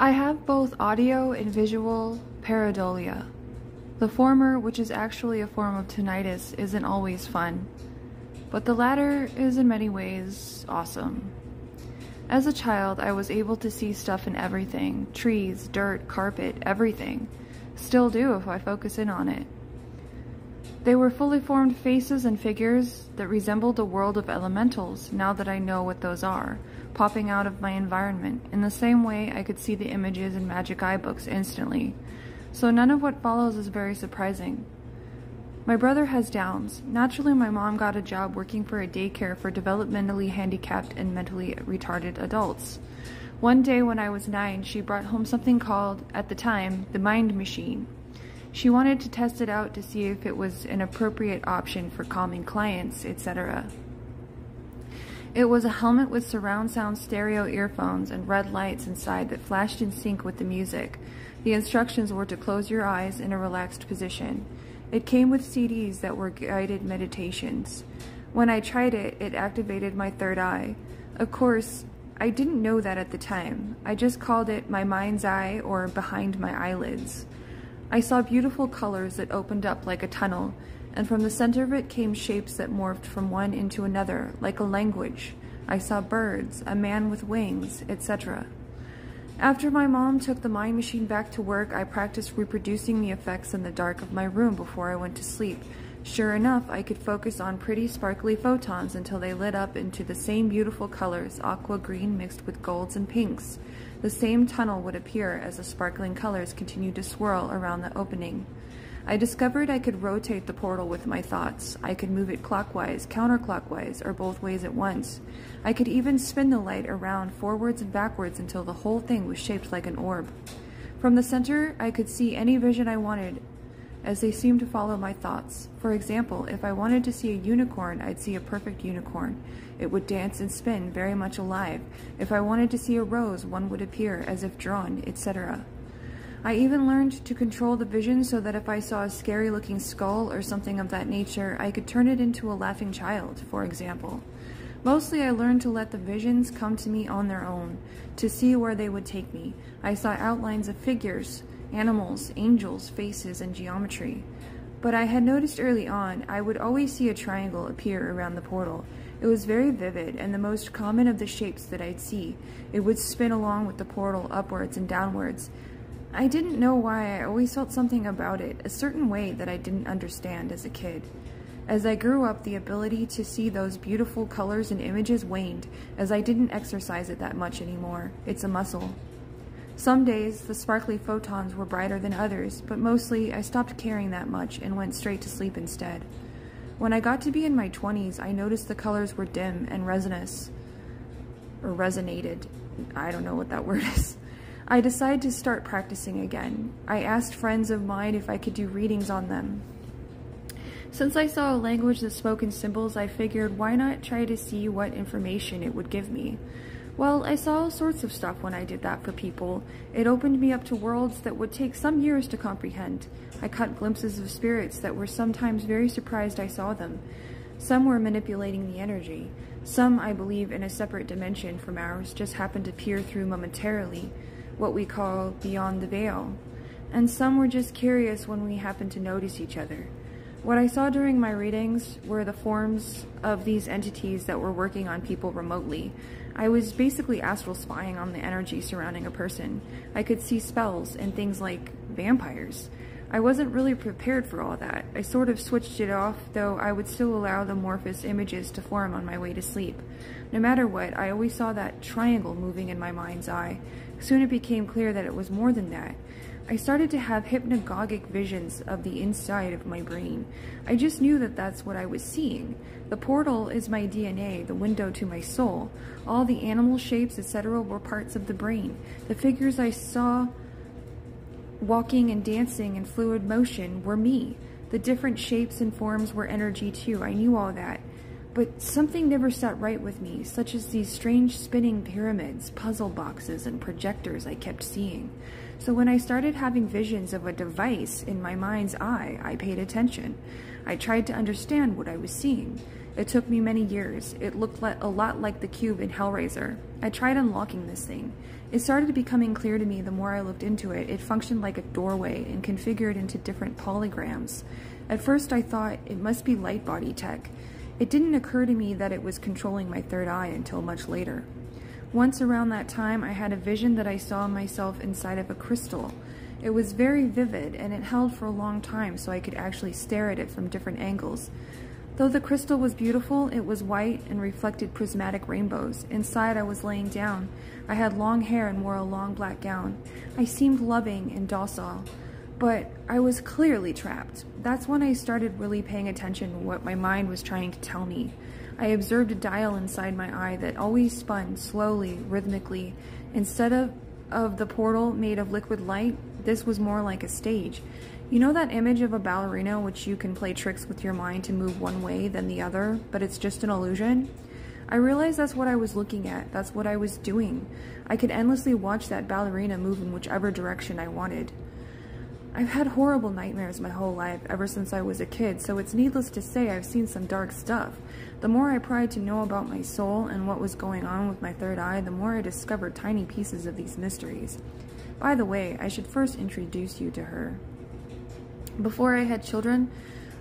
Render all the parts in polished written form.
I have both audio and visual pareidolia. The former, which is actually a form of tinnitus, isn't always fun, but the latter is in many ways awesome. As a child, I was able to see stuff in everything, trees, dirt, carpet, everything. Still do if I focus in on it. They were fully formed faces and figures that resembled a world of elementals, now that I know what those are, popping out of my environment. In the same way, I could see the images in magic eye books instantly. So none of what follows is very surprising. My brother has Downs. Naturally, my mom got a job working for a daycare for developmentally handicapped and mentally retarded adults. One day when I was 9, she brought home something called, at the time, the Mind Machine. She wanted to test it out to see if it was an appropriate option for calming clients, etc. It was a helmet with surround sound stereo earphones and red lights inside that flashed in sync with the music. The instructions were to close your eyes in a relaxed position. It came with CDs that were guided meditations. When I tried it, it activated my third eye. Of course, I didn't know that at the time. I just called it my mind's eye or behind my eyelids. I saw beautiful colors that opened up like a tunnel, and from the center of it came shapes that morphed from one into another, like a language. I saw birds, a man with wings, etc. After my mom took the Mind Machine back to work, I practiced reproducing the effects in the dark of my room before I went to sleep. Sure enough, I could focus on pretty sparkly photons until they lit up into the same beautiful colors, aqua green mixed with golds and pinks. The same tunnel would appear as the sparkling colors continued to swirl around the opening. I discovered I could rotate the portal with my thoughts. I could move it clockwise, counterclockwise, or both ways at once. I could even spin the light around forwards and backwards until the whole thing was shaped like an orb. From the center, I could see any vision I wanted, as they seemed to follow my thoughts. For example, if I wanted to see a unicorn, I'd see a perfect unicorn. It would dance and spin, very much alive. If I wanted to see a rose, one would appear, as if drawn, etc. I even learned to control the vision so that if I saw a scary-looking skull or something of that nature, I could turn it into a laughing child, for example. Mostly I learned to let the visions come to me on their own, to see where they would take me. I saw outlines of figures, animals, angels, faces, and geometry. But I had noticed early on, I would always see a triangle appear around the portal. It was very vivid and the most common of the shapes that I'd see. It would spin along with the portal upwards and downwards. I didn't know why. I always felt something about it, a certain way that I didn't understand as a kid. As I grew up, the ability to see those beautiful colors and images waned, as I didn't exercise it that much anymore. It's a muscle. Some days, the sparkly photons were brighter than others, but mostly I stopped caring that much and went straight to sleep instead. When I got to be in my 20s, I noticed the colors were dim and resonated. I don't know what that word is. I decided to start practicing again. I asked friends of mine if I could do readings on them. Since I saw a language that spoke in symbols, I figured why not try to see what information it would give me. Well, I saw all sorts of stuff when I did that for people. It opened me up to worlds that would take some years to comprehend. I caught glimpses of spirits that were sometimes very surprised I saw them. Some were manipulating the energy. Some, I believe, in a separate dimension from ours, just happened to peer through momentarily, what we call beyond the veil. And some were just curious when we happened to notice each other. What I saw during my readings were the forms of these entities that were working on people remotely. I was basically astral spying on the energy surrounding a person. I could see spells and things like vampires. I wasn't really prepared for all that. I sort of switched it off, though I would still allow the amorphous images to form on my way to sleep. No matter what, I always saw that triangle moving in my mind's eye. Soon it became clear that it was more than that. I started to have hypnagogic visions of the inside of my brain. I just knew that that's what I was seeing. The portal is my DNA, the window to my soul. All the animal shapes, etc. were parts of the brain. The figures I saw walking and dancing in fluid motion were me. The different shapes and forms were energy too. I knew all that. But something never sat right with me, such as these strange spinning pyramids, puzzle boxes, and projectors I kept seeing. So when I started having visions of a device in my mind's eye, I paid attention. I tried to understand what I was seeing. It took me many years. It looked a lot like the cube in Hellraiser. I tried unlocking this thing. It started becoming clear to me the more I looked into it. It functioned like a doorway and configured into different polygrams. At first I thought it must be light body tech. It didn't occur to me that it was controlling my third eye until much later. Once around that time, I had a vision that I saw myself inside of a crystal. It was very vivid, and it held for a long time so I could actually stare at it from different angles. Though the crystal was beautiful, it was white and reflected prismatic rainbows. Inside, I was laying down. I had long hair and wore a long black gown. I seemed loving and docile, but I was clearly trapped. That's when I started really paying attention to what my mind was trying to tell me. I observed a dial inside my eye that always spun slowly, rhythmically. Instead of the portal made of liquid light, this was more like a stage. You know that image of a ballerina which you can play tricks with your mind to move one way then the other, but it's just an illusion? I realized that's what I was looking at. That's what I was doing. I could endlessly watch that ballerina move in whichever direction I wanted. I've had horrible nightmares my whole life, ever since I was a kid, so it's needless to say I've seen some dark stuff. The more I pried to know about my soul and what was going on with my third eye, the more I discovered tiny pieces of these mysteries. By the way, I should first introduce you to her. Before I had children,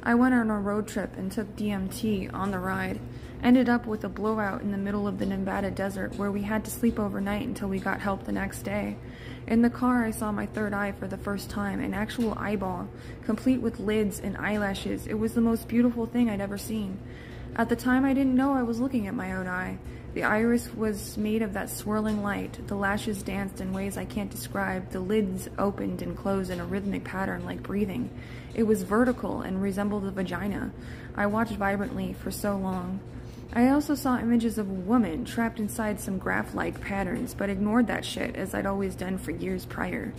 I went on a road trip and took DMT on the ride. Ended up with a blowout in the middle of the Nevada desert where we had to sleep overnight until we got help the next day. In the car, I saw my third eye for the first time, an actual eyeball, complete with lids and eyelashes. It was the most beautiful thing I'd ever seen. At the time, I didn't know I was looking at my own eye. The iris was made of that swirling light. The lashes danced in ways I can't describe. The lids opened and closed in a rhythmic pattern like breathing. It was vertical and resembled a vagina. I watched vibrantly for so long. I also saw images of a woman trapped inside some graph-like patterns, but ignored that shit as I'd always done for years prior.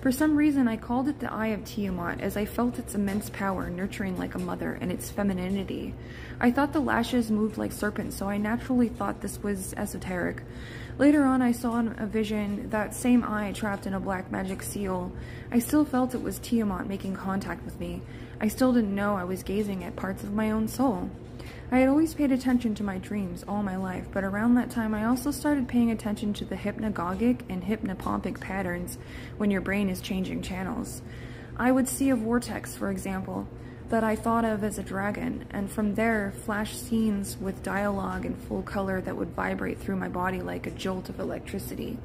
For some reason, I called it the Eye of Tiamat, as I felt its immense power, nurturing like a mother, and its femininity. I thought the lashes moved like serpents, so I naturally thought this was esoteric. Later on, I saw in a vision that same eye trapped in a black magic seal. I still felt it was Tiamat making contact with me. I still didn't know I was gazing at parts of my own soul. I had always paid attention to my dreams all my life, but around that time I also started paying attention to the hypnagogic and hypnopompic patterns when your brain is changing channels. I would see a vortex, for example, that I thought of as a dragon, and from there flash scenes with dialogue in full color that would vibrate through my body like a jolt of electricity.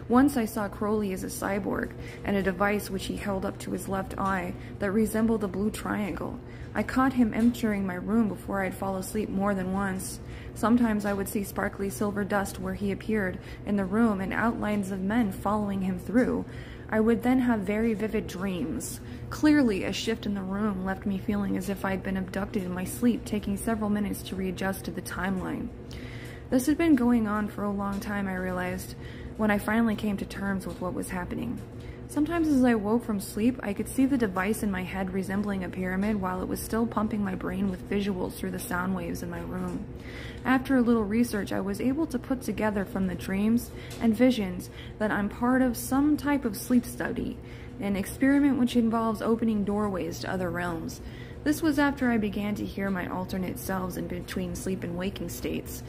Once I saw Crowley as a cyborg, and a device which he held up to his left eye that resembled a blue triangle. I caught him entering my room before I'd fall asleep more than once. Sometimes I would see sparkly silver dust where he appeared in the room and outlines of men following him through. I would then have very vivid dreams. Clearly, a shift in the room left me feeling as if I'd been abducted in my sleep, taking several minutes to readjust to the timeline. This had been going on for a long time, I realized, when I finally came to terms with what was happening. Sometimes as I woke from sleep, I could see the device in my head resembling a pyramid while it was still pumping my brain with visuals through the sound waves in my room. After a little research, I was able to put together from the dreams and visions that I'm part of some type of sleep study, an experiment which involves opening doorways to other realms. This was after I began to hear my alternate selves in between sleep and waking states.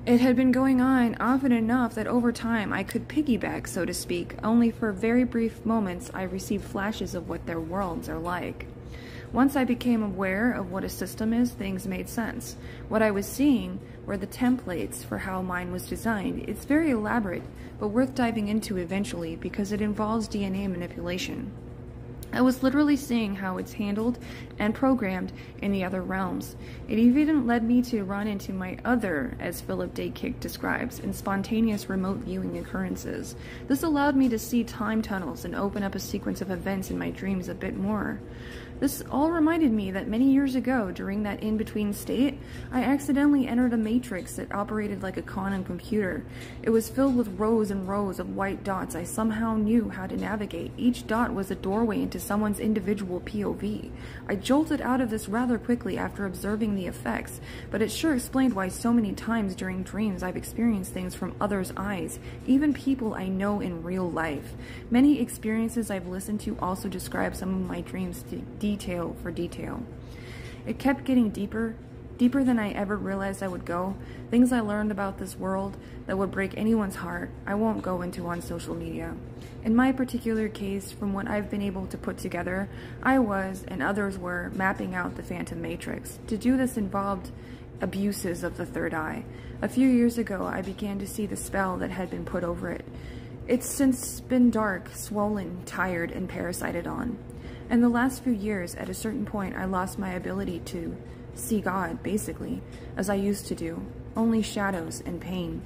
It had been going on often enough that over time I could piggyback, so to speak. Only for very brief moments I received flashes of what their worlds are like. Once I became aware of what a system is, things made sense. What I was seeing were the templates for how mine was designed. It's very elaborate, but worth diving into eventually because it involves DNA manipulation. I was literally seeing how it's handled and programmed in the other realms. It even led me to run into my other, as Philip Dick describes, in spontaneous remote viewing occurrences. This allowed me to see time tunnels and open up a sequence of events in my dreams a bit more. This all reminded me that many years ago, during that in-between state, I accidentally entered a matrix that operated like a quantum computer. It was filled with rows and rows of white dots I somehow knew how to navigate. Each dot was a doorway into into someone's individual POV. I jolted out of this rather quickly after observing the effects, but it sure explained why so many times during dreams I've experienced things from others' eyes, even people I know in real life. Many experiences I've listened to also describe some of my dreams detail for detail. It kept getting deeper than I ever realized I would go. Things I learned about this world that would break anyone's heart, I won't go into on social media. In my particular case, from what I've been able to put together, I was, and others were, mapping out the Phantom Matrix. To do this involved abuses of the third eye. A few years ago, I began to see the spell that had been put over it. It's since been dark, swollen, tired, and parasited on. In the last few years, at a certain point, I lost my ability to see God, basically, as I used to do. Only shadows and pain.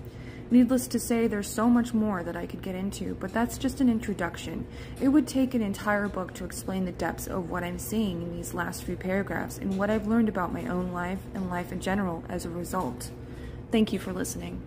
Needless to say, there's so much more that I could get into, but that's just an introduction. It would take an entire book to explain the depths of what I'm seeing in these last few paragraphs and what I've learned about my own life and life in general as a result. Thank you for listening.